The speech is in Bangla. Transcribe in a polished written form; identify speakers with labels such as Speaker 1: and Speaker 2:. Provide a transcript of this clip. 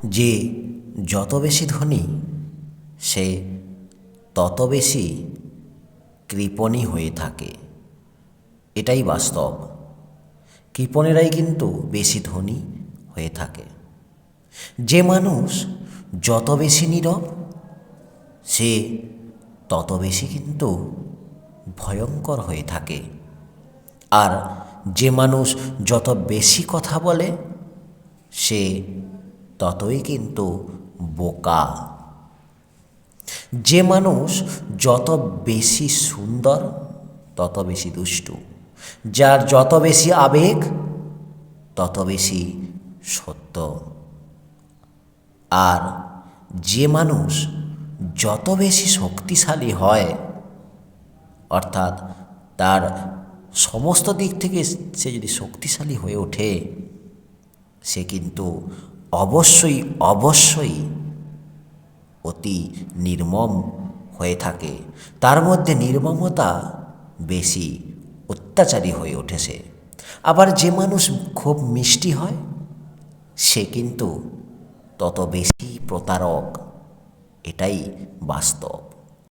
Speaker 1: যে যত বেশি ধনী সে তত বেশি কৃপণী হয়ে থাকে। এটাই বাস্তব। কৃপণেরাই কিন্তু বেশি ধনী হয়ে থাকে। যে মানুষ যত বেশি নীরব সে তত বেশি কিন্তু ভয়ঙ্কর হয়ে থাকে। আর যে মানুষ যত বেশি কথা বলে সে ততই কিন্তু বোকা। যে মানুষ যত বেশি সুন্দর তত বেশি দুষ্টু। যার যত বেশি আবেগ তত বেশি সত্য। আর যে মানুষ যত বেশি শক্তিশালী হয়, অর্থাৎ তার সমস্ত দিক থেকে সে যদি শক্তিশালী হয়ে ওঠে, সে কিন্তু অবশ্যই অবশ্যই অতি নির্মম হয়ে থাকে। তার মধ্যে নির্মমতা বেশি, অত্যাচারী হয়ে ওঠেছে। আবার যে মানুষ খুব মিষ্টি হয় সে কিন্তু তত বেশি প্রতারক। এটাই বাস্তব।